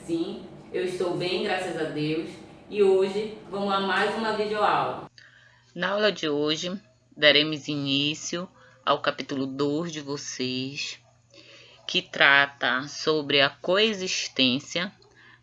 Sim, eu estou bem, graças a Deus, e hoje vamos a mais uma videoaula. Na aula de hoje, daremos início ao capítulo 2 de vocês, que trata sobre a coexistência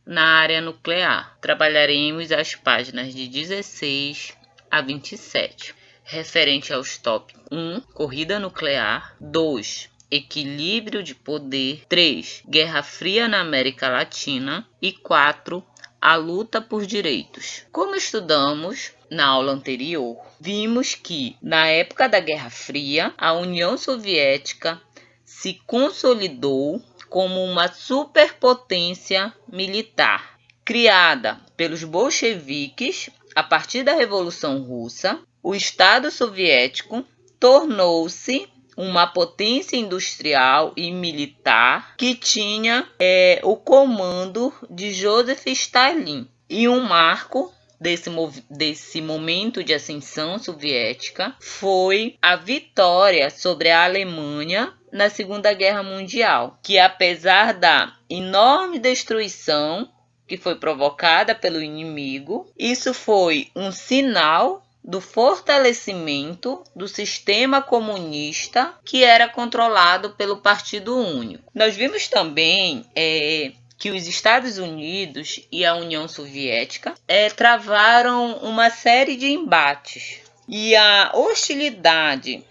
na área nuclear. Trabalharemos as páginas de 16 a 27, referente aos tópicos 1. Corrida nuclear. 2. Equilíbrio de poder. 3. Guerra Fria na América Latina. E 4. A luta por direitos. Como estudamos na aula anterior, vimos que, na época da Guerra Fria, a União Soviética se consolidou como uma superpotência militar, criada pelos bolcheviques a partir da Revolução Russa. O Estado soviético tornou-se uma potência industrial e militar que tinha o comando de Joseph Stalin. E um marco desse momento de ascensão soviética foi a vitória sobre a Alemanha na Segunda Guerra Mundial, que apesar da enorme destruição que foi provocada pelo inimigo, isso foi um sinal do fortalecimento do sistema comunista que era controlado pelo Partido Único. Nós vimos também que os Estados Unidos e a União Soviética travaram uma série de embates. E a hostilidade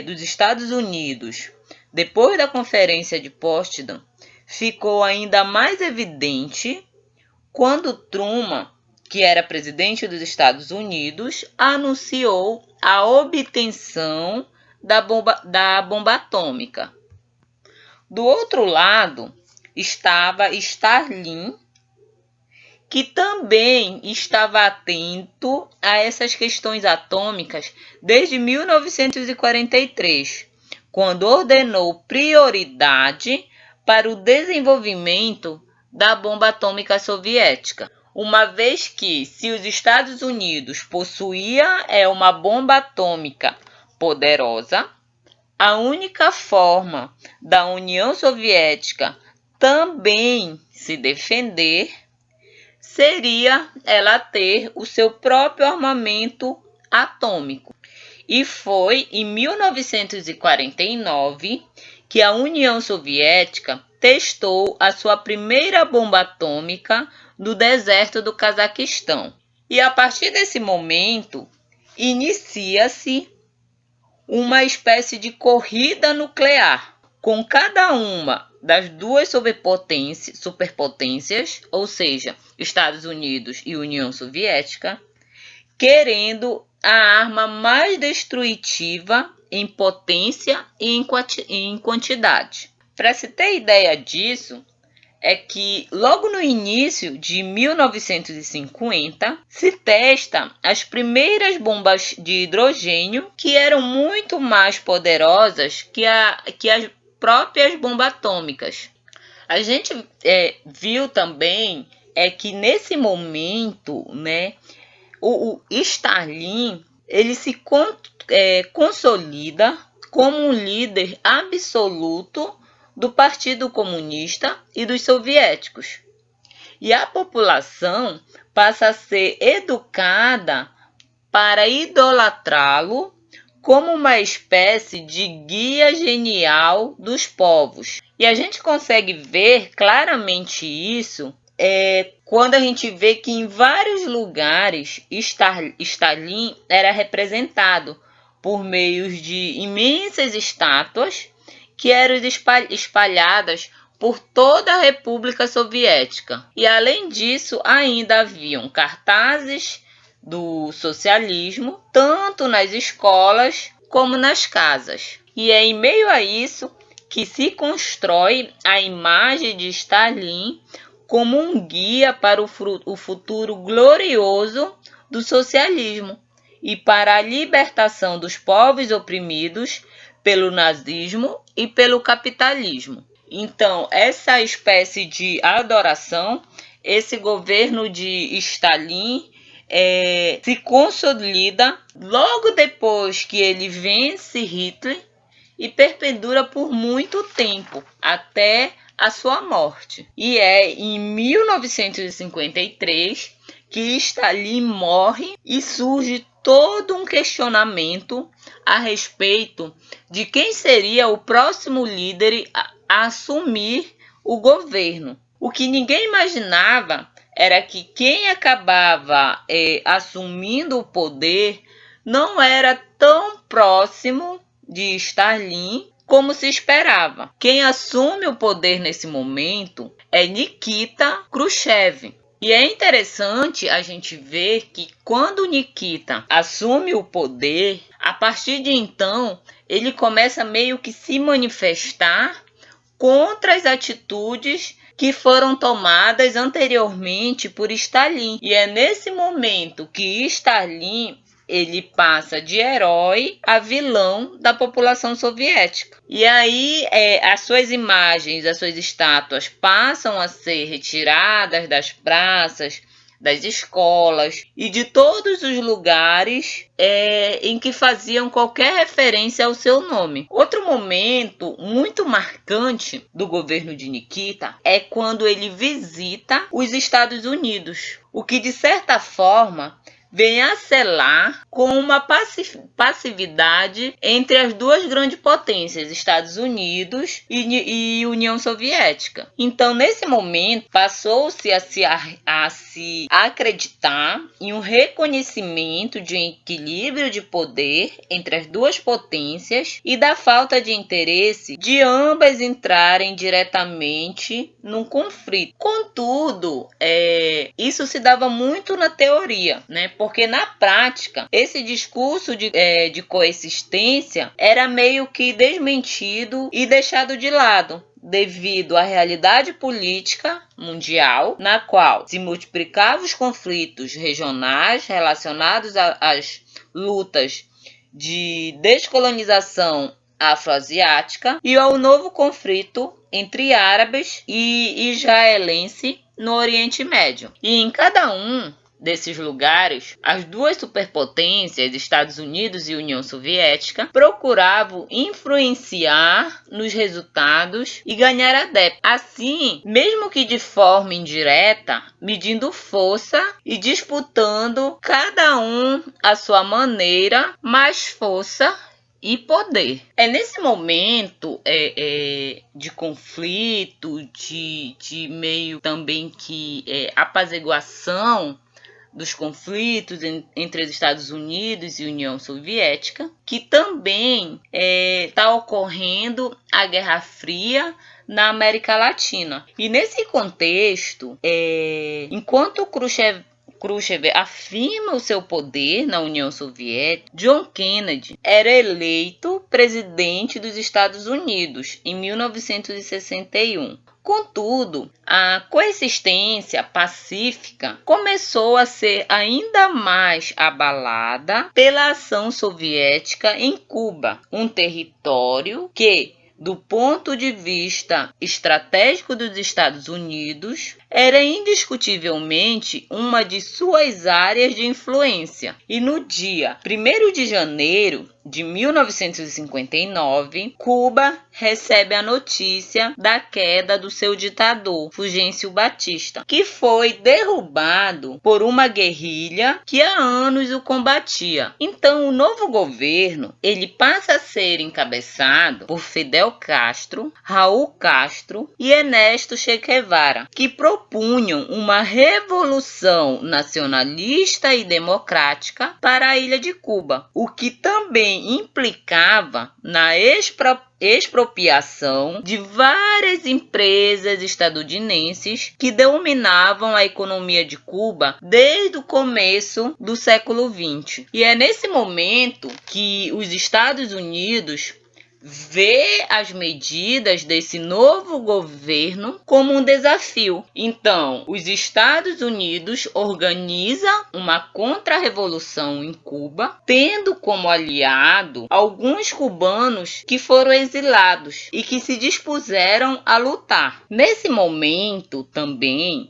dos Estados Unidos, depois da Conferência de Potsdam, ficou ainda mais evidente quando Truman, que era presidente dos Estados Unidos, anunciou a obtenção da bomba atômica. Do outro lado estava Stalin, que também estava atento a essas questões atômicas desde 1943, quando ordenou prioridade para o desenvolvimento da bomba atômica soviética, uma vez que, se os Estados Unidos possuía uma bomba atômica poderosa, a única forma da União Soviética também se defender seria ela ter o seu próprio armamento atômico. E foi em 1949 que a União Soviética testou a sua primeira bomba atômica no deserto do Cazaquistão. E a partir desse momento, inicia-se uma espécie de corrida nuclear, com cada uma das duas superpotências, ou seja, Estados Unidos e União Soviética, querendo a arma mais destrutiva em potência e em quantidade. Para se ter ideia disso, é que logo no início de 1950 se testa as primeiras bombas de hidrogênio, que eram muito mais poderosas que as próprias bombas atômicas. A gente viu também que nesse momento, o Stalin ele se consolida como um líder absoluto do Partido Comunista e dos soviéticos. E a população passa a ser educada para idolatrá-lo como uma espécie de guia genial dos povos. E a gente consegue ver claramente isso quando a gente vê que em vários lugares Stalin era representado por meio de imensas estátuas que eram espalhadas por toda a República Soviética. E além disso, ainda haviam cartazes do socialismo, tanto nas escolas como nas casas. E é em meio a isso que se constrói a imagem de Stalin como um guia para o futuro glorioso do socialismo e para a libertação dos povos oprimidos pelo nazismo e pelo capitalismo. Então, essa espécie de adoração, esse governo de Stalin se consolida logo depois que ele vence Hitler e perpendura por muito tempo, até a sua morte. E é em 1953 que Stalin morre e surge todo um questionamento a respeito de quem seria o próximo líder a assumir o governo. O que ninguém imaginava era que quem acabava assumindo o poder não era tão próximo de Stalin como se esperava. Quem assume o poder nesse momento é Nikita Khrushchev. E é interessante a gente ver que quando Nikita assume o poder, a partir de então, ele começa meio que se manifestar contra as atitudes que foram tomadas anteriormente por Stalin. E é nesse momento que Stalin ele passa de herói a vilão da população soviética. E aí as suas imagens, as suas estátuas passam a ser retiradas das praças, das escolas e de todos os lugares em que faziam qualquer referência ao seu nome. Outro momento muito marcante do governo de Nikita é quando ele visita os Estados Unidos, o que de certa forma vem a selar com uma passividade entre as duas grandes potências, Estados Unidos e União Soviética. Então, nesse momento, passou-se a se acreditar em um reconhecimento de um equilíbrio de poder entre as duas potências e da falta de interesse de ambas entrarem diretamente num conflito. Contudo, isso se dava muito na teoria, né? Porque na prática, esse discurso de coexistência era meio que desmentido e deixado de lado, devido à realidade política mundial, na qual se multiplicavam os conflitos regionais relacionados às lutas de descolonização afroasiática e ao novo conflito entre árabes e israelenses no Oriente Médio. E em cada um desses lugares, as duas superpotências, Estados Unidos e União Soviética, procuravam influenciar nos resultados e ganhar adeptos. Assim, mesmo que de forma indireta, medindo força e disputando cada um à sua maneira mais força e poder. É nesse momento de conflito, de meio também que apaziguação dos conflitos entre os Estados Unidos e União Soviética, que também está ocorrendo a Guerra Fria na América Latina. E nesse contexto, enquanto Khrushchev afirma o seu poder na União Soviética, John Kennedy era eleito presidente dos Estados Unidos em 1961. Contudo, a coexistência pacífica começou a ser ainda mais abalada pela ação soviética em Cuba, um território que, do ponto de vista estratégico dos Estados Unidos, era indiscutivelmente uma de suas áreas de influência. E no dia 1º de janeiro de 1959, Cuba recebe a notícia da queda do seu ditador, Fulgêncio Batista, que foi derrubado por uma guerrilha que há anos o combatia. Então, o novo governo ele passa a ser encabeçado por Fidel Castro, Raul Castro e Ernesto Che Guevara, que propunham uma revolução nacionalista e democrática para a ilha de Cuba, o que também implicava na expropriação de várias empresas estadunidenses que dominavam a economia de Cuba desde o começo do século XX. E é nesse momento que os Estados Unidos vê as medidas desse novo governo como um desafio. Então, os Estados Unidos organizam uma contra-revolução em Cuba, tendo como aliado alguns cubanos que foram exilados e que se dispuseram a lutar. Nesse momento também,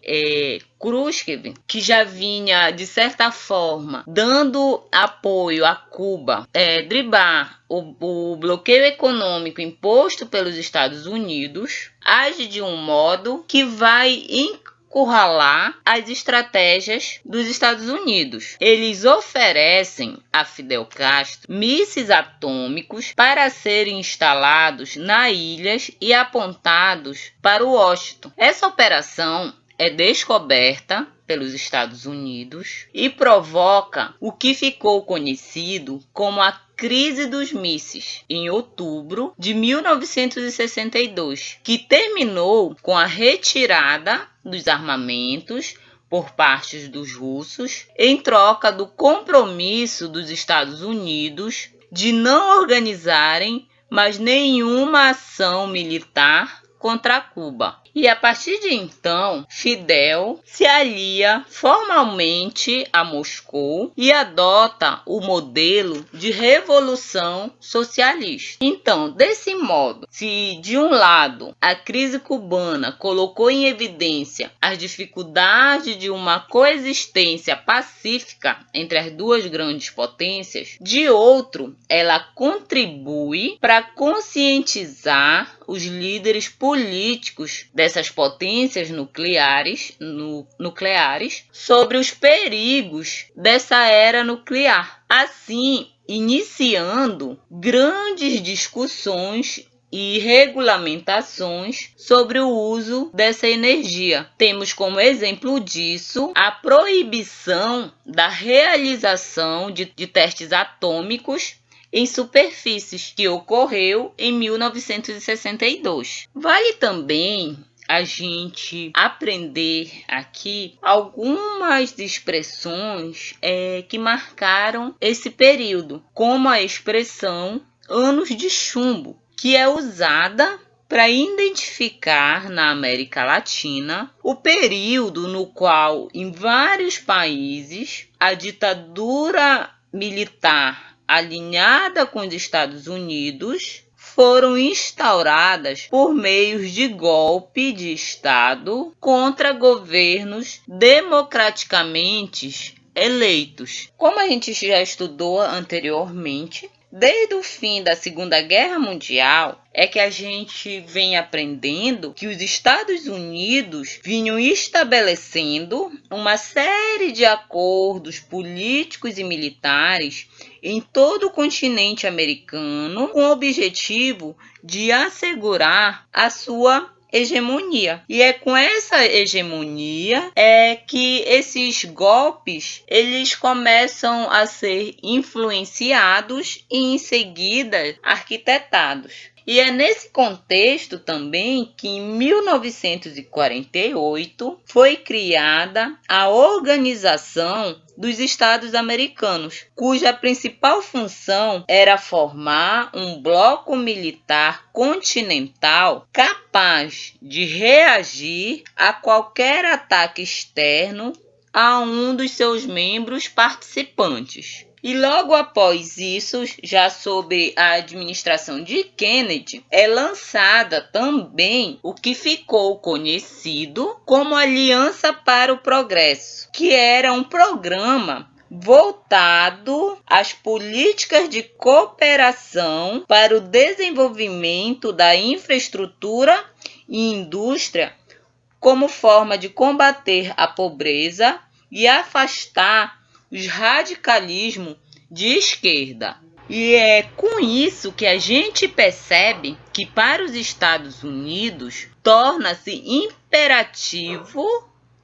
Khrushchev, que já vinha, de certa forma, dando apoio a Cuba, driblar o bloqueio econômico imposto pelos Estados Unidos, age de um modo que vai encurralar as estratégias dos Estados Unidos. Eles oferecem a Fidel Castro mísseis atômicos para serem instalados nas ilhas e apontados para Washington. Essa operação é descoberta pelos Estados Unidos e provoca o que ficou conhecido como a Crise dos Mísseis, em outubro de 1962, que terminou com a retirada dos armamentos por parte dos russos, em troca do compromisso dos Estados Unidos de não organizarem mais nenhuma ação militar contra Cuba. E a partir de então, Fidel se alia formalmente a Moscou e adota o modelo de revolução socialista. Então, desse modo, se de um lado a crise cubana colocou em evidência as dificuldades de uma coexistência pacífica entre as duas grandes potências, de outro, ela contribui para conscientizar os líderes políticos dessas potências nucleares sobre os perigos dessa era nuclear. Assim, iniciando grandes discussões e regulamentações sobre o uso dessa energia. Temos como exemplo disso a proibição da realização de testes atômicos em superfícies, que ocorreu em 1962. Vale também a gente aprender aqui algumas expressões que marcaram esse período, como a expressão anos de chumbo, que é usada para identificar na América Latina o período no qual, em vários países, a ditadura militar alinhada com os Estados Unidos foram instauradas por meios de golpe de Estado contra governos democraticamente eleitos. Como a gente já estudou anteriormente, desde o fim da Segunda Guerra Mundial é que a gente vem aprendendo que os Estados Unidos vinham estabelecendo uma série de acordos políticos e militares em todo o continente americano com o objetivo de assegurar a sua hegemonia. E é com essa hegemonia que esses golpes eles começam a ser influenciados e em seguida arquitetados. E é nesse contexto também que em 1948 foi criada a Organização dos Estados Americanos, cuja principal função era formar um bloco militar continental capaz de reagir a qualquer ataque externo a um dos seus membros participantes. E logo após isso, já sob a administração de Kennedy, é lançada também o que ficou conhecido como Aliança para o Progresso, que era um programa voltado às políticas de cooperação para o desenvolvimento da infraestrutura e indústria como forma de combater a pobreza e afastar os radicalismos de esquerda. E é com isso que a gente percebe que para os Estados Unidos torna-se imperativo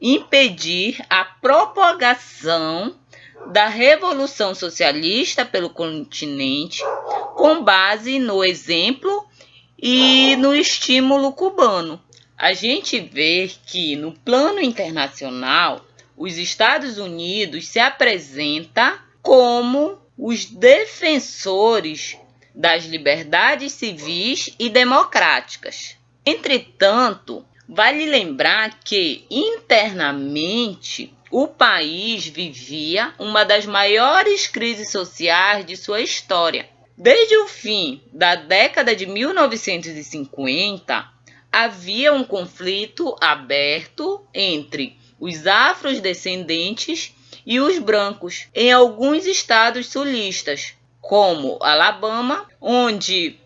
impedir a propagação da Revolução Socialista pelo continente com base no exemplo e no estímulo cubano. A gente vê que no plano internacional os Estados Unidos se apresentam como os defensores das liberdades civis e democráticas. Entretanto, vale lembrar que internamente o país vivia uma das maiores crises sociais de sua história. Desde o fim da década de 1950, havia um conflito aberto entre os afrodescendentes e os brancos em alguns estados sulistas, como Alabama, onde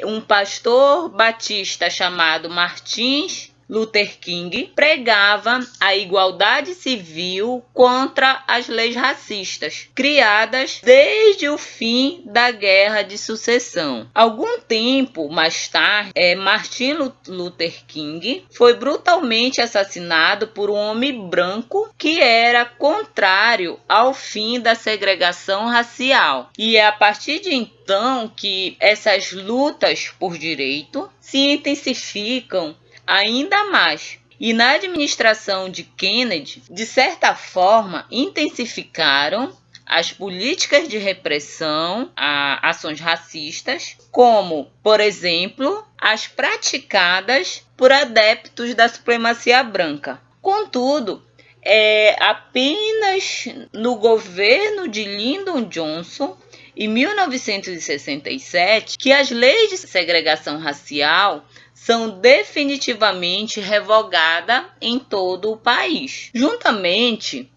um pastor batista chamado Martin Luther King pregava a igualdade civil contra as leis racistas, criadas desde o fim da Guerra de Sucessão. Algum tempo mais tarde, Martin Luther King foi brutalmente assassinado por um homem branco que era contrário ao fim da segregação racial. E é a partir de então que essas lutas por direito se intensificam ainda mais. E na administração de Kennedy, de certa forma, intensificaram as políticas de repressão a ações racistas, como, por exemplo, as praticadas por adeptos da supremacia branca. Contudo, é apenas no governo de Lyndon Johnson, em 1967, que as leis de segregação racial são definitivamente revogadas em todo o país. Juntamente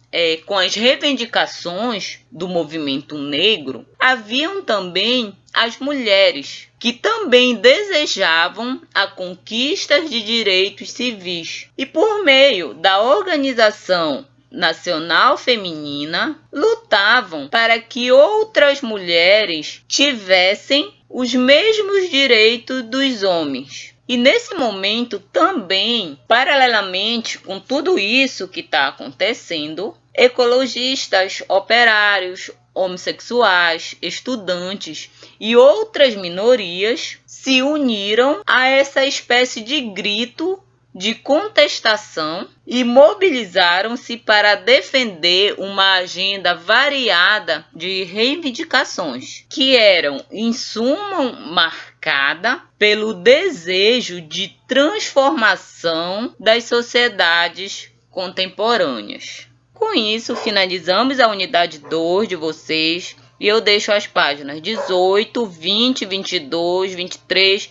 com as reivindicações do movimento negro, haviam também as mulheres, que também desejavam a conquista de direitos civis. E por meio da Organização Nacional Feminina, lutavam para que outras mulheres tivessem os mesmos direitos dos homens. E nesse momento também, paralelamente com tudo isso que está acontecendo, ecologistas, operários, homossexuais, estudantes e outras minorias se uniram a essa espécie de grito de contestação e mobilizaram-se para defender uma agenda variada de reivindicações, que eram, em suma, marcada pelo desejo de transformação das sociedades contemporâneas. Com isso, finalizamos a unidade 2 de vocês e eu deixo as páginas 18, 20, 22, 23,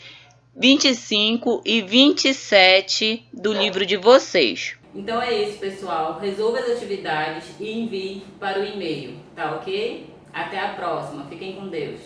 25 e 27 do livro de vocês. Então é isso, pessoal. Resolva as atividades e envie para o e-mail, tá ok? Até a próxima. Fiquem com Deus.